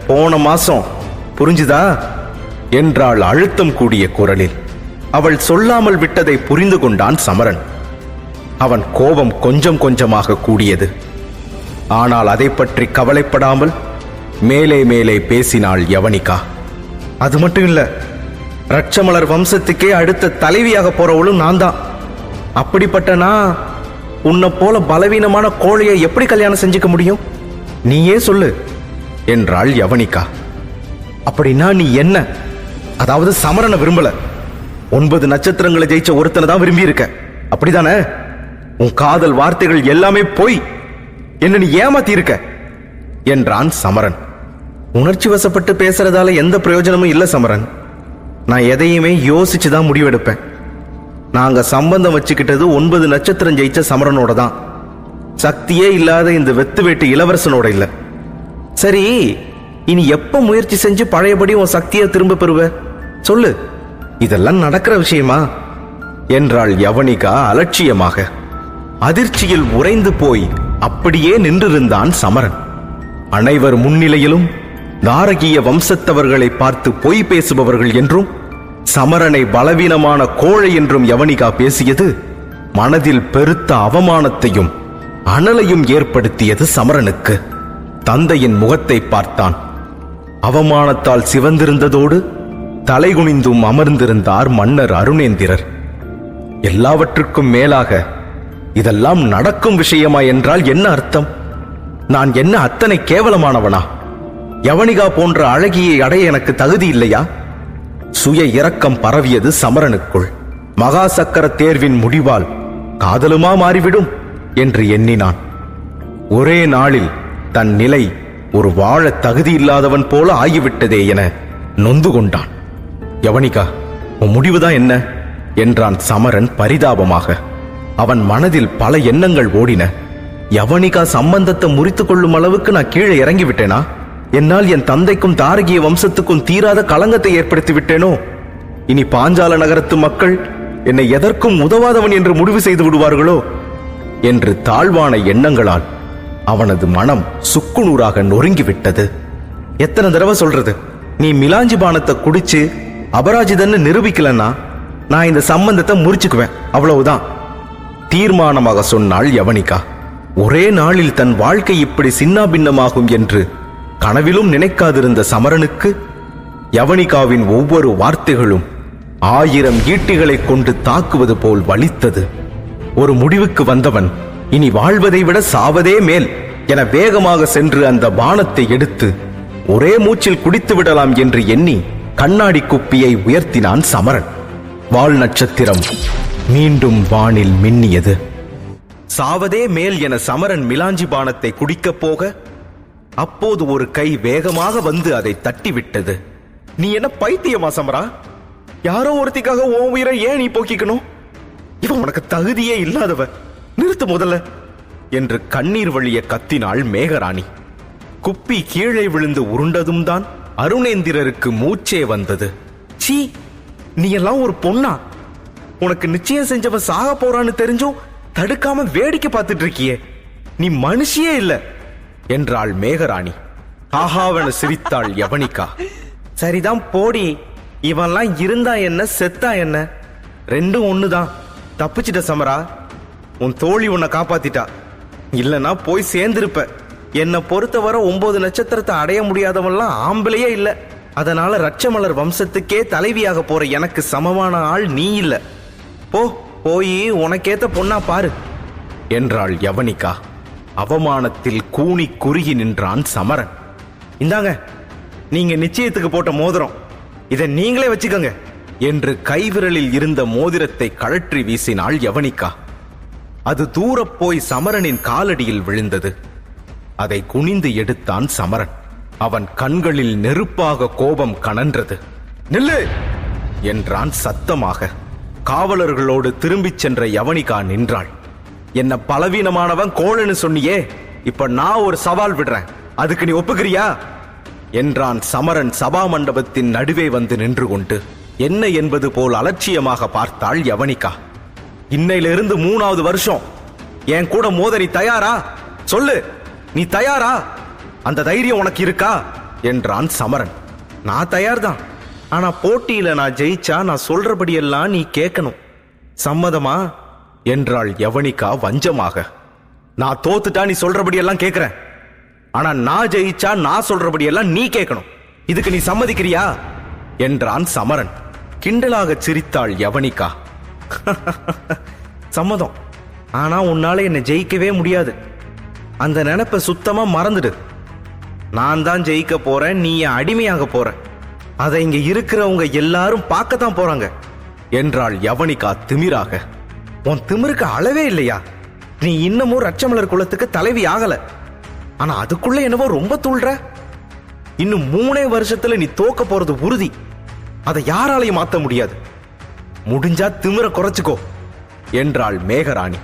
போன மாசம். புரிஞ்சுதா என்றாள் அழுத்தம் கூடிய குரலில். அவள் சொல்லாமல் விட்டதை புரிந்து கொண்டான் சமரன். அவன் கோபம் கொஞ்சம் கொஞ்சமாக கூடியது. ஆனால் அதை பற்றி கவலைப்படாமல் மேலே மேலே பேசினாள் யவனிகா. அது மட்டும் இல்ல, ரட்சமலர் வம்சத்துக்கே அடுத்த தலைவியாக போறவளும் நான் தான். அப்படிப்பட்ட நான் உன்னை போல பலவீனமான கோழையை எப்படி கல்யாணம் செஞ்சுக்க முடியும்? நீயே சொல்லு என்றாள் யவனிகா. அப்படின்னா நீ என்ன? அதாவது சமரனை விரும்பல, 9 நட்சத்திரங்களை ஜெயிச்ச ஒருத்தனை தான் விரும்பி இருக்க, அப்படிதானே? உன் காதல் வார்த்தைகள் எல்லாமே போய் என்ன நீ ஏமாத்தி இருக்க என்றான் சமரன். உணர்ச்சி வசப்பட்டு பேசுறதால எந்த பிரயோஜனமும் இல்ல சமரன். நான் எதையுமே யோசிச்சுதான் முடிவெடுப்பேன். நாங்க சம்பந்தம் வச்சுக்கிட்டது 9 நட்சத்திரம் ஜெயிச்ச சமரனோட தான், சக்தியே இல்லாத இந்த வெத்து வேட்டு இளவரசனோட இல்ல. சரி, இனி எப்ப முயற்சி செஞ்சு பழையபடி உன் சக்தியை திரும்ப பெறுவ சொல்லு, இதெல்லாம் நடக்கிற விஷயமா என்றாள் யவனிகா அலட்சியமாக. அதிர்ச்சியில் உறைந்து போய் அப்படியே நின்றிருந்தான் சமரன். அனைவர் முன்னிலையிலும் தாரகிய வம்சத்தவர்களை பார்த்து பொய் பேசுபவர்கள் என்றும் சமரனை பலவீனமான கோழை என்றும் யவனிகா பேசியது மனதில் பெருத்த அவமானத்தையும் அனலையும் ஏற்படுத்தியது சமரனுக்கு. தந்தையின் முகத்தை பார்த்தான். அவமானத்தால் சிவந்திருந்ததோடு தலைகுனிந்தும் அமர்ந்திருந்தார் மன்னர் அருணேந்திரர். எல்லாவற்றுக்கும் மேலாக இதெல்லாம் நடக்கும் விஷயமா என்றால் என்ன அர்த்தம்? நான் என்ன அத்தனை கேவலமானவனா? யவனிகா போன்ற அழகியை அடைய எனக்கு தகுதி இல்லையா? சுய இரக்கம் பரவியது சமரனுக்குள். மகா சக்கர தேர்வின் முடிவால் காதலுமா மாறிவிடும் என்று எண்ணினான். ஒரே நாளில் தன் நிலை ஒரு வாழ தகுதியில்லாதவன் போல ஆகிவிட்டதே என நொந்து கொண்டான். யவனிகா, உன் முடிவுதான் என்ன என்றான் சமரன் பரிதாபமாக. அவன் மனதில் பல எண்ணங்கள் ஓடின. யவனிகா சம்பந்தத்தை முறித்துக் கொள்ளும் அளவுக்கு நான் கீழே இறங்கி விட்டேனா? என்னால் என் தந்தைக்கும் தாரகிய வம்சத்துக்கும் தீராத களங்கத்தை ஏற்படுத்தி விட்டேனோ? இனி பாஞ்சால நகரத்து மக்கள் என்னை எதற்கும் உதவாதவன் என்று முடிவு செய்து விடுவார்களோ என்று தாழ்வான எண்ணங்களால் அவனது மனம் சுக்குநூறாக நொறுங்கிவிட்டது. எத்தனை தடவை சொல்றது, நீ மிலாஞ்சி பானத்தை குடிச்சு அபராஜிதன்னு நிரூபிக்கலன்னா நான் இந்த சம்பந்தத்தை முறிச்சுக்குவேன், அவ்வளவுதான் தீர்மானமாக சொன்னாள் யவனிகா. ஒரே நாளில் தன் வாழ்க்கை இப்படி சின்னாபின்னமாகும் என்று கனவிலும் நினைக்காதிருந்த சமரனுக்கு யவனிகாவின் ஒவ்வொரு வார்த்தைகளும் 1000 ஈட்டிகளை கொண்டு தாக்குவது போல் வலித்தது. ஒரு முடிவுக்கு வந்தவன் இனி வாழ்வதை விட சாவதே மேல் என வேகமாக சென்று அந்த பானத்தை எடுத்து ஒரே மூச்சில் குடித்து விடலாம் என்று எண்ணி கண்ணாடி குப்பியை உயர்த்தினான் சமரன். வால் நட்சத்திரம் மீண்டும் வானில் மின்னியது. சாவதே மேல் என சமரன் மிலாஞ்சி பானத்தை குடிக்கப் போக அப்போது ஒரு கை வேகமாக வந்து அதை தட்டிவிட்டது. நீ என்ன பைத்தியமா சமரா? யாரோ ஒருத்திக்காக உன் உயிரை ஏன் நீ போக்கிக்கணும்? இவன் உனக்கு தகுதியே இல்லாதவ, நிறுத்து முதல்ல என்று கண்ணீர் வழிய கத்தினாள் மேகராணி. குப்பி கீழே விழுந்து உருண்டதும் தான் அருணேந்திரருக்கு மூச்சே வந்தது. சீ, நீ எல்லாம் ஒரு பொண்ணா? உனக்கு நிச்சயம் செஞ்சவன் சாக போறான்னு தெரிஞ்சும் தடுக்காம வேடிக்கை பார்த்துட்டு இருக்கியே, நீ மனுஷியே இல்ல என்றாள் மேகராணி. ஆஹாவென சிரித்தாள் யவனிகா. சரிதான் போடி, இவன்லாம் இருந்தா என்ன செத்தா என்ன, ரெண்டும் ஒண்ணுதான். தப்பிச்சிட்ட சமரா, உன் தோழி உன்னை காப்பாத்திட்டா, இல்லனா போய் சேர்ந்திருப்ப. என்னை பொறுத்தவரை 9 நட்சத்திரத்தை அடைய முடியாதவன்லாம் ஆம்பளையே இல்ல. அதனால ரட்சமலர் வம்சத்துக்கே தலைவியாக போற எனக்கு சமமான ஆள் நீ இல்ல. போய் உனக்கேத்த பொண்ணா பாரு என்றாள் யவனிகா. அவமானத்தில் கூனி குறுகி நின்றான் சமரன். இந்தாங்க, நீங்க நிச்சயத்துக்கு போட்ட மோதிரம், இதை நீங்களே வச்சுக்கோங்க என்று கைவிரலில் இருந்த மோதிரத்தை கழற்றி வீசினாள் யவனிகா. அது தூரப் போய் சமரனின் காலடியில் விழுந்தது. அதை குனிந்து எடுத்தான் சமரன். அவன் கண்களில் நெருப்பாக கோபம் கனன்றது. நில்லு என்றான் சத்தமாக. காவலர்களோடு திரும்பிச் சென்ற யவனிகா நின்றாள். என்ன பலவீனமானவன் கோழன்னு சொன்னியே, இப்ப நான் ஒரு சவால் விடுறேன், அதுக்கு நீ ஒப்புக்கிறியா என்றான் சமரன். சபா மண்டபத்தின் நடுவே வந்து நின்று கொண்டு என்ன என்பது போல் அலட்சியமாக பார்த்தாள் யவனிகா. இன்னையிலிருந்து 3வது வருஷம் என் கூட மோத நீ தயாரா? சொல்லு, நீ தயாரா? அந்த தைரியம் உனக்கு இருக்கா என்றான் சமரன். நான் தயார்தான், ஆனா போட்டியில நான் ஜெயிச்சா நான் சொல்றபடியெல்லாம் நீ கேட்கணும், சம்மதமா என்றாள் யவனிகா வஞ்சமாக. நான் தோத்துட்டா நீ சொல்றபடியெல்லாம் கேட்கிறேன், ஆனா நான் ஜெயிச்சா நான் சொல்றபடியெல்லாம் நீ கேட்கணும், இதுக்கு நீ சம்மதிக்கிறியா என்றான் சமரன். கிண்டலாக சிரித்தாள் யவனிகா. சம்மதம், ஆனா உன்னால என்னை ஜெயிக்கவே முடியாது, அந்த நினைப்ப சுத்தமா மறந்துடு. நான் தான் ஜெயிக்க போறேன், நீ என் அடிமையாக போற, அதை இங்க இருக்கிறவங்க எல்லாரும் பார்க்கத்தான் போறாங்க என்றாள் யவனிகா திமிராக. உன் திமிருக்கு அளவே இல்லையா? நீ இன்னமும் ரட்சமலர் குலத்துக்கு தலைவி ஆகல, ஆனா அதுக்குள்ள என்னவோ ரொம்ப தூள்ற. இன்னும் 3 வருஷத்துல நீ தோக்க போறது உறுதி, அதை யாராலையும் மாத்த முடியாது. முடிஞ்சா திமிர குறைச்சுக்கோ என்றாள் மேகராணி.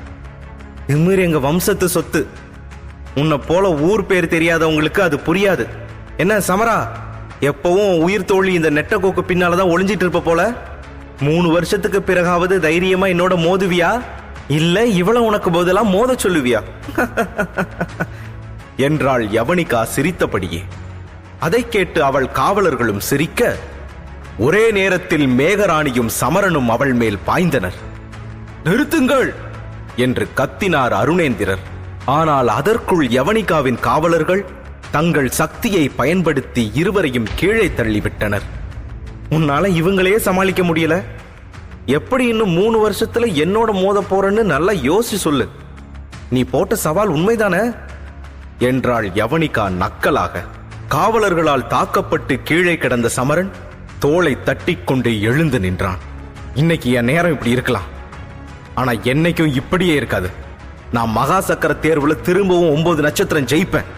திமிர் எங்க வம்சத்து சொத்து. உன்னை போல ஊர் பேர் தெரியாதவங்களுக்கு அது புரியாது. என்ன சமரா, எப்பவும் உயிர் தோழி இந்த நெட்டக்கோக்கு பின்னாலதான் ஒளிஞ்சிட்டு இருப்ப போல. 3 வருஷத்துக்கு பிறகாவது தைரியமா என்னோட மோதுவியா, இல்ல இவள உனக்கு பதிலா மோத சொல்லுவியா என்றாள் யவனிகா சிரித்தபடியே. அதை கேட்டு அவள் காவலர்களும் சிரிக்க, ஒரே நேரத்தில் மேகராணியும் சமரனும் அவள் மேல் பாய்ந்தனர். நிறுத்துங்கள் என்று கத்தினார் அருணேந்திரர். ஆனால் அதற்குள் யவனிகாவின் காவலர்கள் தங்கள் சக்தியை பயன்படுத்தி இருவரையும் கீழே தள்ளிவிட்டனர். உன்னால இவங்களையே சமாளிக்க முடியல, எப்படி இன்னும் 3 வருஷத்துல என்னோட மோத போறன்னு நல்லா யோசிச்சு சொல்லு. நீ போட்ட சவால் உண்மைதானே என்றாள் யவனிகா நக்கலாக. காவலர்களால் தாக்கப்பட்டு கீழே கிடந்த சமரன் தோளை தட்டிக்கொண்டு எழுந்து நின்றான். இன்னைக்கு என் நேரம் இப்படி இருக்கலாம், ஆனா என்னைக்கும் இப்படியே இருக்காது. நான் மகா சக்கர தேர்வுல திரும்பவும் 9 நட்சத்திரம் ஜெயிப்பேன்.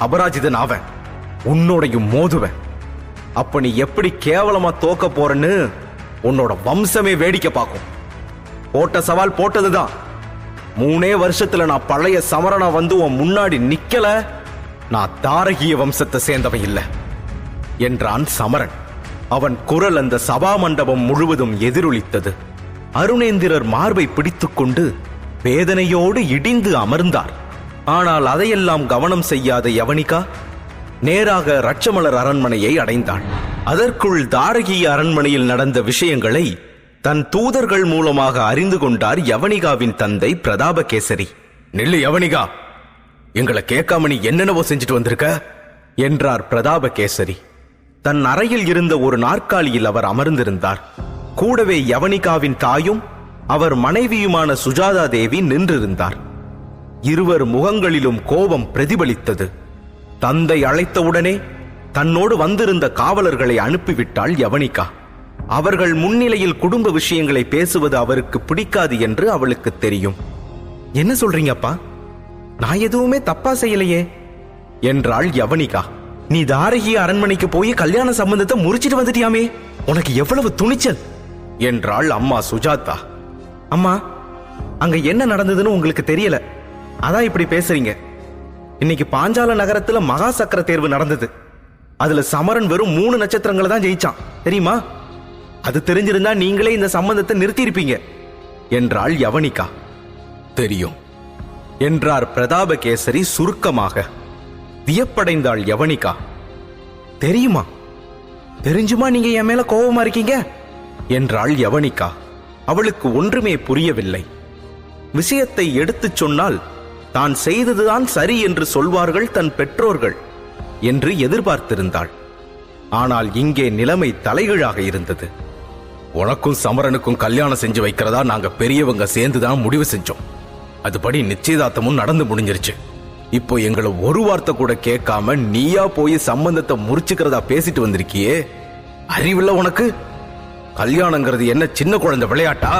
அபராஜிதன் ஆவேன், உன்னோடையும் மோதுவேன். அப்ப நீ எப்படி கேவலமா தோக்க போறன்னு உன்னோட வம்சமே வேடிக்கை பார்க்கும். போட்ட சவால் போட்டதுதான். 3 வருஷத்துல நான் பழைய சமரனா வந்து உன் முன்னாடி நிக்கல, நான் தாரகிய வம்சத்தை சேர்ந்தவன் இல்ல என்றான் சமரன். அவன் குரல் அந்த சபா மண்டபம் முழுவதும் எதிரொலித்தது. அருணேந்திரர் மார்பை பிடித்துக்கொண்டு வேதனையோடு இடிந்து அமர்ந்தார். ஆனால் அதையெல்லாம் கவனம் செய்யாத யவனிகா நேராக ரட்சமலர் அரண்மனையை அடைந்தாள். அதற்குள் தாரகிய அரண்மனையில் நடந்த விஷயங்களை தன் தூதர்கள் மூலமாக அறிந்து கொண்டார் யவனிகாவின் தந்தை பிரதாபகேசரி. நில்லு யவனிகா, எங்களை கேட்காம நீ என்னென்னவோ செஞ்சுட்டு வந்திருக்க என்றார் பிரதாபகேசரி. தன் அறையில் இருந்த ஒரு நாற்காலியில் அவர் அமர்ந்திருந்தார். கூடவே யவனிகாவின் தாயும் அவர் மனைவியுமான சுஜாதா தேவி நின்றிருந்தார். இருவர் முகங்களிலும் கோபம் பிரதிபலித்தது. தந்தை அழைத்தவுடனே தன்னோடு வந்திருந்த காவலர்களை அனுப்பிவிட்டாள் யவனிகா. அவர்கள் முன்னிலையில் குடும்ப விஷயங்களை பேசுவது அவருக்கு பிடிக்காது என்று அவளுக்கு தெரியும். என்ன சொல்றீங்கப்பா, நான் எதுவுமே தப்பா செய்யலையே என்றாள் யவனிகா. நீ தாரகிய அரண்மனைக்கு போய் கல்யாண சம்பந்தத்தை முறிச்சிட்டு வந்துட்டியாமே, உனக்கு எவ்வளவு துணிச்சல் என்றாள் அம்மா சுஜாதா. அம்மா, அங்க என்ன நடந்ததுன்னு உங்களுக்கு தெரியல, அதான் இப்படி பேசுறீங்க. இன்னைக்கு பாஞ்சால நகரத்துல மகா சக்கர தேர்வு நடந்தது. அதுல சமரன் வெறும் 3 நட்சத்திரங்களை தான் ஜெயிச்சான், தெரியுமா? அது தெரிஞ்சிருந்தா நீங்களே இந்த சம்பந்தத்தை நிறுத்தியிருப்பீங்க என்றாள் யவனிகா. தெரியும் என்றார் பிரதாபகேசரி சுருக்கமாக. வியப்படைந்தாள் யவனிகா. தெரியுமா? தெரிஞ்சுமா நீங்க என் மேல கோபமா இருக்கீங்க என்றாள் யவனிகா. அவளுக்கு ஒன்றுமே புரியவில்லை. விஷயத்தை எடுத்துச் சொன்னால் தான் செய்ததுதான் சரி என்று சொல்வார்கள் தன் பெற்றோர்கள் என்று எதிர்பார்த்திருந்தாள். ஆனால் இங்கே நிலைமை தலைகீழாக இருந்தது. உனக்கும் சமரனுக்கும் கல்யாணம் செஞ்சு வைக்கிறதா நாங்க பெரியவங்க சேர்ந்துதான் முடிவு செஞ்சோம். அதுபடி நிச்சயதார்த்தமும் நடந்து முடிஞ்சிருச்சு. இப்போ எங்களை ஒரு வார்த்தை கூட கேட்காம நீயா போய் சம்பந்தத்தை முறிச்சுக்கிறதா பேசிட்டு வந்திருக்கியே, அறிவில்ல உனக்கு? கல்யாணங்கிறது என்ன சின்ன குழந்தை விளையாட்டா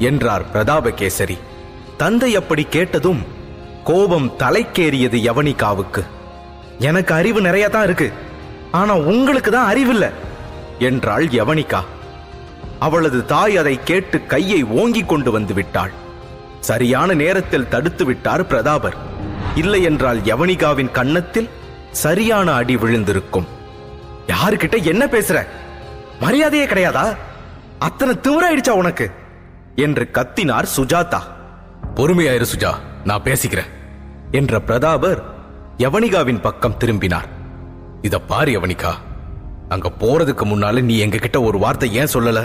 என்றார் பிரதாபகேசரி. தந்தை அப்படி கேட்டதும் கோபம் தலைக்கேறியது யவனிகாவுக்கு. எனக்கு அறிவு நிறைய தான் இருக்கு, ஆனா உங்களுக்கு தான் அறிவில்லை என்றாள் யவனிகா. அவளது தாய் அதை கேட்டு கையை ஓங்கிக் கொண்டு வந்து விட்டாள். சரியான நேரத்தில் தடுத்து விட்டார் பிரதாபர். இல்லை என்றால் யவனிகாவின் கன்னத்தில் சரியான அடி விழுந்திருக்கும். யாருக்கிட்ட என்ன பேசுற? மரியாதையே கிடையாதா? அத்தனை திமிராயிடுச்சா உனக்கு என்று கத்தினார் சுஜாதா. பொறுமையாயிரு சுஜா, நான் பேசிக்கிறேன் என்ற பிரதாபர் யவனிகாவின் பக்கம் திரும்பினார். இத பாரு யவனிகா, அங்க போறதுக்கு முன்னால நீ எங்க கிட்ட ஒரு வார்த்தை ஏன் சொல்லல?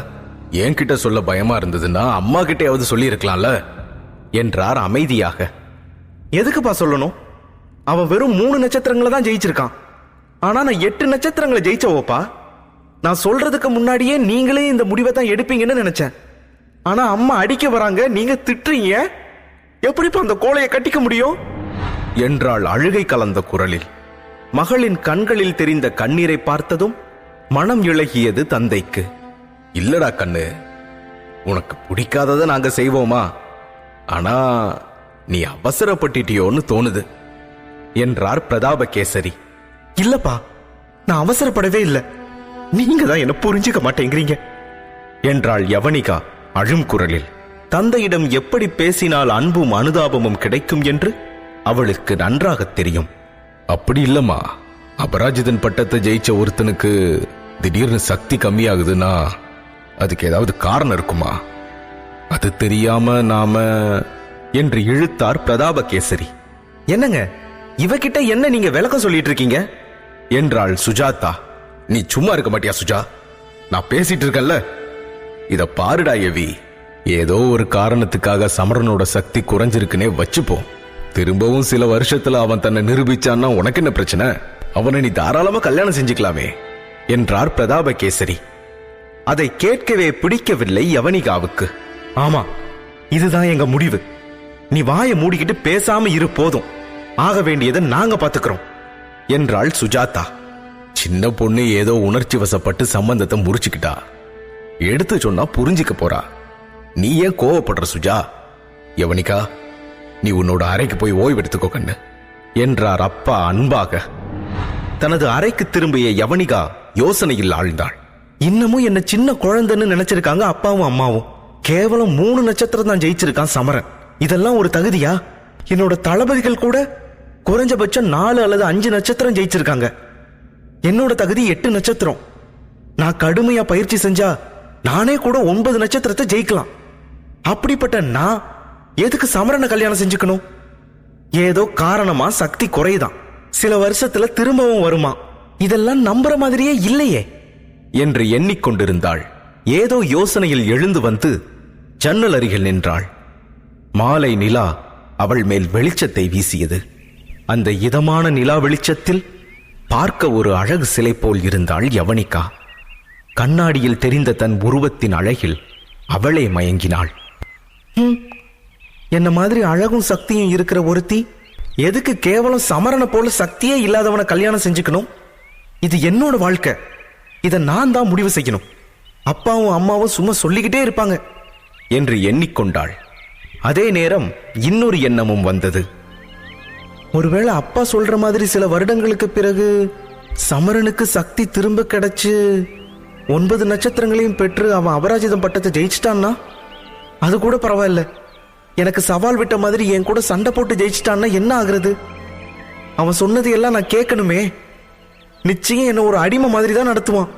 என்கிட்ட சொல்ல பயமா இருந்ததுன்னா அம்மா கிட்டயாவது சொல்லி இருக்கலாம்ல என்றார் அமைதியாக. எதுக்குப்பா சொல்லணும்? அவன் வெறும் 3 நட்சத்திரங்களை தான் ஜெயிச்சிருக்கான், ஆனா நான் 8 நட்சத்திரங்களை ஜெயிச்சவோப்பா. நான் சொல்றதுக்கு முன்னாடியே நீங்களே இந்த முடிவை தான் எடுப்பீங்கன்னு நினைச்சேன். ஆனா அம்மா அடிக்க வராங்க, நீங்க திட்டுறீங்க. எப்படிப்பா அந்த கோலையை கட்டிக்க முடியும் என்றாள் அழுகை கலந்த குரலில். மகளின் கண்களில் தெரிந்த கண்ணீரை பார்த்ததும் மனம் இளகியது தந்தைக்கு. இல்லடா கண்ணு, உனக்கு பிடிக்காததை நாங்க செய்வோமா? ஆனா நீ அவசரப்பட்டிட்டியோன்னு தோணுது என்றார் பிரதாபகேசரி. இல்லப்பா, நான் அவசரப்படவே இல்லை. நீங்க தான் என்ன புரிஞ்சுக்க மாட்டேங்கிறீங்க. என்றாள் யவனிகா அழும் குரலில். தந்தையிடம் எப்படி பேசினால் அன்பும் அனுதாபமும் கிடைக்கும் என்று அவளுக்கு நன்றாக தெரியும். அப்படி இல்லம்மா, அபராஜிதன் பட்டத்தை ஜெயிச்ச ஒருத்தனுக்கு திடீர்னு சக்தி கம்மியாகுதுன்னா அதுக்கு ஏதாவது காரணம் இருக்குமா? அது தெரியாம நாம என்று இழுத்தார் பிரதாபகேசரி. என்னங்க இவகிட்ட என்ன நீங்க விளக்கம் சொல்லிட்டு இருக்கீங்க என்றாள் சுஜாதா. நீ சும்மா இருக்க மாட்டியா சுஜா? நான் பேசிட்டு இருக்கேன்ல. இத பாருடா யவி, ஏதோ ஒரு காரணத்துக்காக சமரனோட சக்தி குறைஞ்சிருக்குனே வச்சுப்போம். திரும்பவும் சில வருஷத்துல அவன் தன்னை நிரூபிச்சான்னா உனக்கு என்ன பிரச்சனை? அவனை நீ தாராளமா கல்யாணம் செஞ்சுக்கலாமே என்றார் பிரதாபகேசரி. அதை கேட்கவே பிடிக்கவில்லை யவனிகாவுக்கு. ஆமா, இதுதான் எங்க முடிவு. நீ வாயை மூடிக்கிட்டு பேசாம இரு, போதும். ஆக வேண்டியதை நாங்க பாத்துக்கிறோம் என்றாள் சுஜாதா. சின்ன பொண்ணு ஏதோ உணர்ச்சி வசப்பட்டு சம்பந்தத்தை முறிச்சுக்கிட்டா. எடுத்து சொன்னா புரிஞ்சிக்க போறா. நீ ஏன் கோவப்படுற சுஜா? யவனிகா, நீ உன்னோட அறைக்கு போய் ஓய்வு எடுத்துக்கோ கண்ணு என்றார் அப்பா அன்பாக. தனது அறைக்கு திரும்பிய யவனிகா யோசனையில் ஆழ்ந்தாள். இன்னமும் என்ன சின்ன குழந்தைன்னு நினைச்சிருக்காங்க அப்பாவும் அம்மாவும். கேவலம் 3 நட்சத்திரம் தான் ஜெயிச்சிருக்கான் சமரன். இதெல்லாம் ஒரு தகுதியா? என்னோட தளபதிகள் கூட குறைஞ்சபட்சம் 4 அல்லது 5 நட்சத்திரம் ஜெயிச்சிருக்காங்க. என்னோட தகுதி 8 நட்சத்திரம். நான் கடுமையா பயிற்சி செஞ்சா நானே கூட 9 நட்சத்திரத்தை ஜெயிக்கலாம். அப்படிப்பட்ட நான் எதுக்கு சமரனை கல்யாணம் செஞ்சுக்கணும்? ஏதோ காரணமா சக்தி குறையுதான், சில வருஷத்துல திரும்பவும் வருமா. இதெல்லாம் நம்புற மாதிரியே இல்லையே என்று எண்ணிக்கொண்டிருந்தாள். ஏதோ யோசனையில் எழுந்து வந்து ஜன்னல் அருகில் நின்றாள். மாலை நிலா அவள் மேல் வெளிச்சத்தை வீசியது. அந்த இதமான நிலா வெளிச்சத்தில் பார்க்க ஒரு அழகு சிலை போல் இருந்தாள் யவனிகா. கண்ணாடியில் தெரிந்த தன் உருவத்தின் அழகில் அவளே மயங்கினாள். என்ன மாதிரி அழகும் சக்தியும் இருக்கிற ஒருத்தி எதுக்கு கேவலம் சமரனை போல சக்தியே இல்லாதவனை கல்யாணம் செஞ்சுக்கணும்? இது என்னோட வாழ்க்கை, இதை நான் தான் முடிவு செய்யணும். அப்பாவும் அம்மாவும் சும்மா சொல்லிக்கிட்டே இருப்பாங்க என்று எண்ணிக்கொண்டாள். அதே நேரம் இன்னொரு எண்ணமும் வந்தது. ஒருவேளை அப்பா சொல்ற மாதிரி சில வருடங்களுக்கு பிறகு சமரனுக்கு சக்தி திரும்ப கிடைச்சு 9 நட்சத்திரங்களையும் பெற்று அவன் அபராஜிதம் பட்டத்தை ஜெயிச்சிட்டான்னா அது கூட பரவாயில்ல. எனக்கு சவால் விட்ட மாதிரி என் கூட சண்டை போட்டு ஜெயிச்சிட்டான்னா என்ன ஆகுறது? அவன் சொன்னது எல்லாம் நான் கேட்கணுமே. நிச்சயம் என்ன ஒரு அடிமை மாதிரி தான் நடத்துவான்.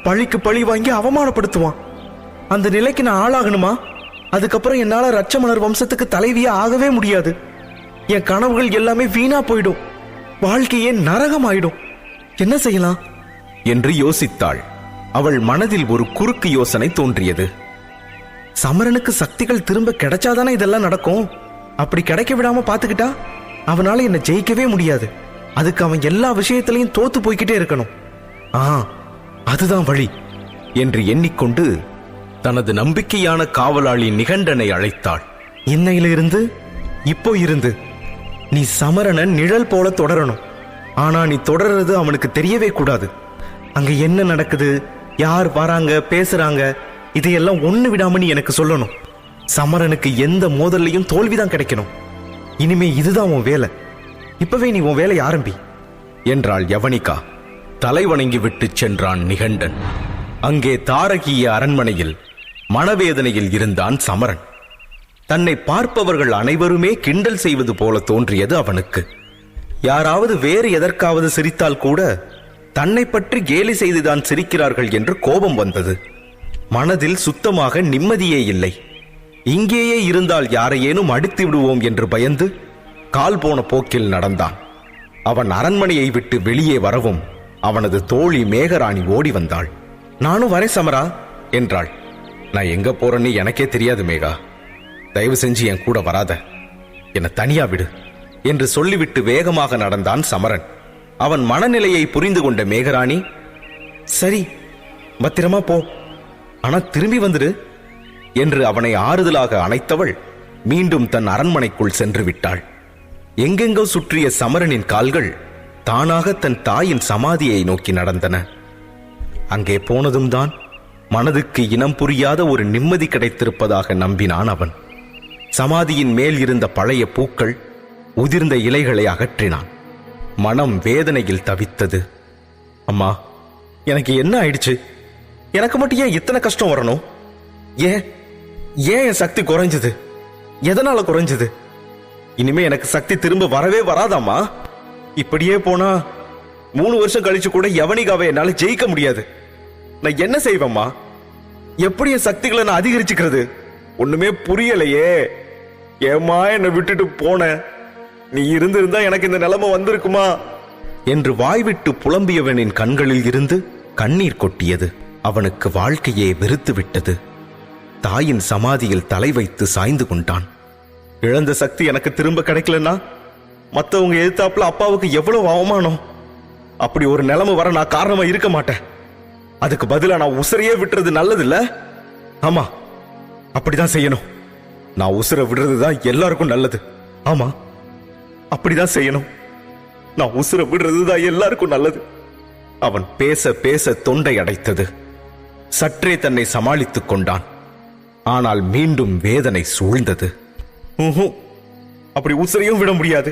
பழிக்கு பழி வாங்கி அவமானப்படுத்துவான். அந்த நிலைக்கு நான் ஆளாகணுமா? அதுக்கப்புறம் என்னால ரட்சமலர் வம்சத்துக்கு தலைவியா ஆகவே முடியாது. என் கனவுகள் எல்லாமே வீணா போயிடும். வாழ்க்கையே நரகம் ஆயிடும். என்ன செய்யலாம் என்று யோசித்தாள். அவள் மனதில் ஒரு குறுக்கு யோசனை தோன்றியது. சமரனுக்கு சக்திகள் திரும்ப கிடைச்சாதானே இதெல்லாம் நடக்கும். அப்படி கிடைக்க விடாம பாத்துக்கிட்டா அவனால என்ன ஜெயிக்கவே முடியாது. அதுக்கு அவன் எல்லா விஷயத்திலையும் தோத்து போய்கிட்டே இருக்கணும். அதுதான் வழி என்று எண்ணிக்கொண்டு தனது நம்பிக்கையான காவலாளி நிகண்டனை அழைத்தாள். இன்னையிலிருந்து இப்போ இருந்து நீ சமரனை நிழல் போல தொடரணும். ஆனா நீ தொடர்றது அவனுக்கு தெரியவே கூடாது. அங்க என்ன நடக்குது, யார் வராங்க பேசுறாங்க, இதையெல்லாம் ஒண்ணு விடாம நீ எனக்கு சொல்லணும். சமரனுக்கு எந்த மோதல்லையும் தோல்விதான் கிடைக்கணும். இனிமே இதுதான் உன் வேலை. இப்பவே நீ உன் வேலையை ஆரம்பி என்றாள் யவனிகா. தலை வணங்கி விட்டு சென்றான் நிகண்டன். அங்கே தாரகிய அரண்மனையில் மனவேதனையில் இருந்தான் சமரன். தன்னை பார்ப்பவர்கள் அனைவருமே கிண்டல் செய்வது போல தோன்றியது அவனுக்கு. யாராவது வேறு எதற்காவது சிரித்தால் கூட தன்னை பற்றி கேலி செய்துதான் சிரிக்கிறார்கள் என்று கோபம் வந்தது. மனதில் சுத்தமாக நிம்மதியே இல்லை. இங்கேயே இருந்தால் யாரையேனும் அடித்து விடுவோம் என்று பயந்து கால் போன போக்கில் நடந்தான். அவன் அரண்மனையை விட்டு வெளியே வரவும் அவனது தோழி மேகராணி ஓடி வந்தாள். நானும் வரேன் சமரா என்றாள். நான் எங்க போறேன்னு எனக்கே தெரியாது மேகா, தயவு செஞ்சு என் கூட வராத, என்னை தனியா விடு என்று சொல்லிவிட்டு வேகமாக நடந்தான் சமரன். அவன் மனநிலையை புரிந்து கொண்ட மேகராணி, சரி பத்திரமா போ, ஆனா திரும்பி வந்துடு என்று அவனை ஆறுதலாக அணைத்தவள் மீண்டும் தன் அரண்மனைக்குள் சென்று விட்டாள். எங்கெங்கோ சுற்றிய சமரனின் கால்கள் தானாக தன் தாயின் சமாதியை நோக்கி நடந்தன. அங்கே போனதும் தான் மனதுக்கு இனம் புரியாத ஒரு நிம்மதி கிடைத்திருப்பதாக நம்பினான் அவன். சமாதியின் மேல் இருந்த பழைய பூக்கள், உதிர்ந்த இலைகளை அகற்றினான். மனம் வேதனையில் தவித்தது. அம்மா, எனக்கு என்ன ஆயிடுச்சு? எனக்கு மட்டும் ஏன் இத்தனை கஷ்டம் வரணும்? ஏன் ஏன் என் சக்தி குறைஞ்சது? எதனால குறைஞ்சது? இனிமே எனக்கு சக்தி திரும்ப வரவே வராதாமா? இப்படியே போனா 3 வருஷம் கழிச்சு கூட யவனிகாவை என்னால ஜெயிக்க முடியாது. நான் என்ன செய்வேம்மா? எப்படி என் சக்திகளை நான் அதிகரிச்சுக்கிறது? ஒண்ணுமே புரியலையே. ஏமா என்னை விட்டுட்டு போன? நீ இருந்திருந்தா எனக்கு இந்த நிலைமை வந்திருக்குமா என்று வாய்விட்டு புலம்பியவனின் கண்களில் இருந்து கண்ணீர் கொட்டியது. அவனுக்கு வாழ்க்கையே வெறுத்து விட்டது. தாயின் சமாதியில் தலை வைத்து சாய்ந்து கொண்டான். இழந்த சக்தி எனக்கு திரும்ப கிடைக்கலன்னா மத்தவங்க எதிர்த்தாப்புல அப்பாவுக்கு எவ்வளவு அவமானம். அப்படி ஒரு நிலைமை வர நான் காரணமா இருக்க மாட்டேன். அதுக்கு பதிலா நான் உசுரையே விட்டுறது நல்லது இல்ல? ஆமா, அப்படிதான் செய்யணும். நான் உசுரை விடுறதுதான் எல்லாருக்கும் நல்லது. ஆமா, அப்படிதான் செய்யணும். நான் உசுரை விடுறதுதான் எல்லாருக்கும் நல்லது. அவன் பேச பேச தொண்டை அடைத்தது. சற்றே தன்னை சமாளித்துக் கொண்டான். ஆனால் மீண்டும் வேதனை சூழ்ந்தது. அப்படி உசுரையும் விட முடியாது.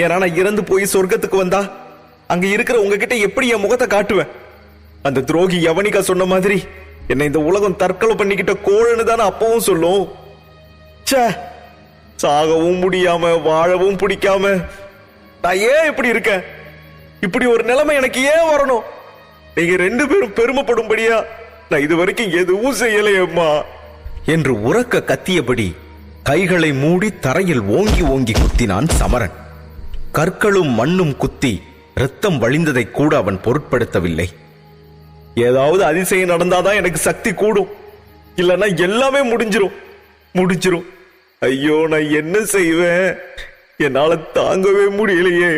ஏன்னா நான் இறந்து போய் சொர்க்கத்துக்கு வந்தா அங்க இருக்கிற உங்ககிட்ட எப்படி என் முகத்தை காட்டுவேன்? அந்த துரோகி யவனிகா சொன்ன மாதிரி என்னை இந்த உலகம் தற்கொலை பண்ணிக்கிட்ட கோழன்னு தானே அப்பவும் சொல்லும். சாகவும் முடியாம வாழவும் பிடிக்காம நான் ஏன் இப்படி இருக்கேன்? இப்படி ஒரு நிலைமை எனக்கு ஏன் வரணும்? நீங்க 2 பேரும் பெருமைப்படும்படியா நான் இது வரைக்கும் எதுவும் செய்யலையம்மா என்று உரக்க கத்தியபடி கைகளை மூடி தரையில் ஓங்கி ஓங்கி குத்தினான் சமரன். கற்களும் மண்ணும் குத்தி ரத்தம் வழிந்ததை கூட அவன் பொருட்படுத்தவில்லை. ஏதாவது அதிசயம் நடந்தாதான் எனக்கு சக்தி கூடும், இல்லன்னா எல்லாமே முடிஞ்சிரும். ஐயோ, நான் என்ன செய்வேன்? என்னால தாங்கவே முடியலையே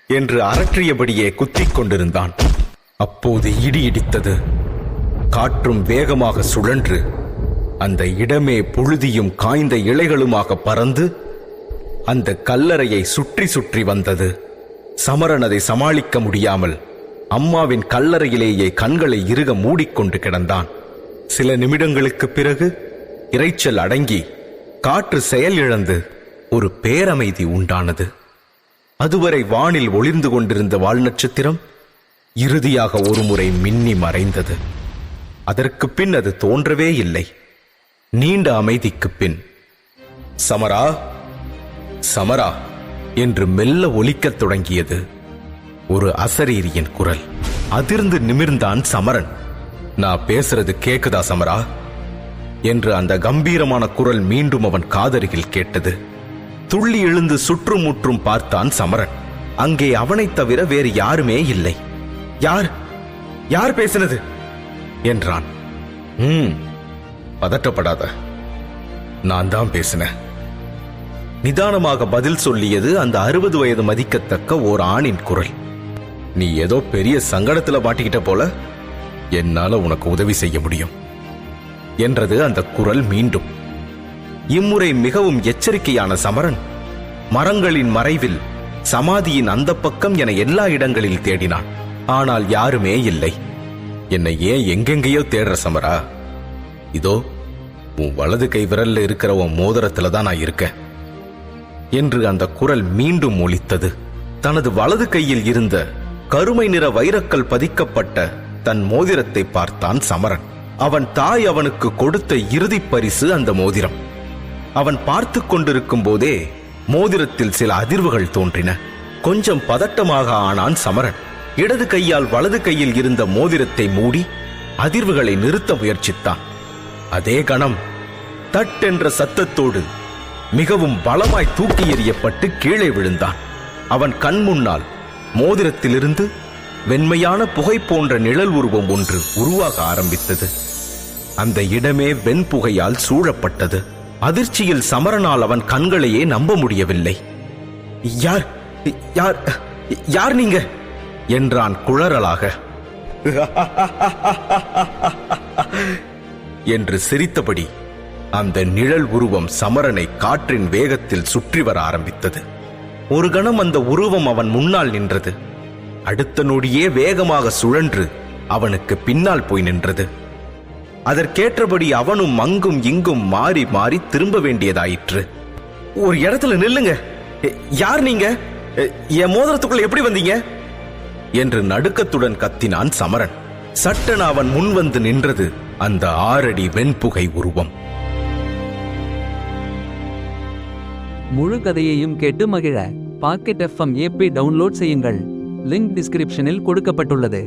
என்று அரற்றியபடியே குத்திக் கொண்டிருந்தான். அப்போது இடி இடித்தது. காற்றும் வேகமாக சுழன்று அந்த இடமே புழுதியும் காய்ந்த இலைகளுமாக பறந்து அந்த கல்லறையை சுற்றி சுற்றி வந்தது. சமரன் அதை சமாளிக்க முடியாமல் அம்மாவின் கல்லறையிலேயே கண்களை இறுக மூடிக்கொண்டு கிடந்தான். சில நிமிடங்களுக்கு பிறகு இரைச்சல் அடங்கி காற்று செயல் இழந்து ஒரு பேரமைதி உண்டானது. அதுவரை வானில் ஒளிர்ந்து கொண்டிருந்த வால் நட்சத்திரம் இறுதியாக ஒருமுறை மின்னி மறைந்தது. அதற்கு பின் அது தோன்றவே இல்லை. நீண்ட அமைதிக்கு பின் சமரா சமரா என்று மெல்ல ஒலிக்கத் தொடங்கியது ஒரு அசரீரியின் குரல். அதிர்ந்து நிமிர்ந்தான் சமரன். நான் பேசுறது கேக்குதா சமரா என்று அந்த கம்பீரமான குரல் மீண்டும் அவன் காதருகில் கேட்டது. துள்ளி எழுந்து சுற்றுமுற்றும் பார்த்தான் சமரன். அங்கே அவனைத் தவிர வேறு யாருமே இல்லை. யார் பேசினது என்றான். பதட்டப்படாத, நான் தான் பேசினேன். நிதானமாக பதில் சொல்லியது அந்த 60 வயது மதிக்கத்தக்க ஓர் ஆணின் குரல். நீ ஏதோ பெரிய சங்கடத்துல மாட்டிக்கிட்ட போல, என்னால உனக்கு உதவி செய்ய முடியும் என்றது அந்த குரல் மீண்டும். இம்முறை மிகவும் எச்சரிக்கையான சமரன் மரங்களின் மறைவில் சமாதியின் அந்த பக்கம் என எல்லா இடங்களில் தேடினான். ஆனால் யாருமே இல்லை. என்னை ஏன் எங்கெங்கேயோ தேடுற சமரா? இதோ உன் வலது கை விரல்ல இருக்கிற உன் மோதிரத்துல தான் நான் இருக்கேன் என்று அந்த குரல் மீண்டும் ஒலித்தது. தனது வலது கையில் இருந்த கருமை நிற வைரக்கல் பதிக்கப்பட்ட தன் மோதிரத்தை பார்த்தான் சமரன். அவன் தாய் அவனுக்கு கொடுத்த இறுதி பரிசு அந்த மோதிரம். அவன் பார்த்து கொண்டிருக்கும் போதே மோதிரத்தில் சில அதிர்வுகள் தோன்றின. கொஞ்சம் பதட்டமாக ஆனான் சமரன். இடது கையால் வலது கையில் இருந்த மோதிரத்தை மூடி அதிர்வுகளை நிறுத்த முயற்சித்தான். அதே கணம் தட்டென்ற சத்தத்தோடு மிகவும் பலமாய் தூக்கி எறியப்பட்டு கீழே விழுந்தான். அவன் கண் முன்னால் மோதிரத்திலிருந்து வெண்மையான புகை போன்ற நிழல் உருவம் ஒன்று உருவாக ஆரம்பித்தது. அந்த இடமே வெண்புகையால் சூழப்பட்டது. அதிர்ச்சியில் சமரனால் அவன் கண்களையே நம்ப முடியவில்லை. யார் யார் யார் நீங்க என்றான் குழறலாக. என்று சிரித்தபடி அந்த நிழல் உருவம் சமரனை காற்றின் வேகத்தில் சுற்றி வர ஆரம்பித்தது. ஒரு கணம் அந்த உருவம் அவன் முன்னால் நின்றது. அடுத்த நொடியே வேகமாக சுழன்று அவனுக்கு பின்னால் போய் நின்றது. அதற்கேற்றபடி அவனும் அங்கும் இங்கும் மாறி மாறி திரும்ப வேண்டியதாயிற்று. ஒரு இடத்துல நில்லுங்க, யார் நீங்க? என் மோதிரத்துக்குள்ள எப்படி வந்தீங்க என்று நடுக்கத்துடன் கத்தினான் சமரன். சட்டென அவன் முன் வந்து நின்றது அந்த 6 அடி வெண்புகை உருவம். முழு கதையையும் கேட்டு மகிழ பாக்கெட் FM ஆப்பை டவுன்லோட் செய்யுங்கள். லிங்க் டிஸ்கிரிப்ஷனில் கொடுக்கப்பட்டுள்ளது.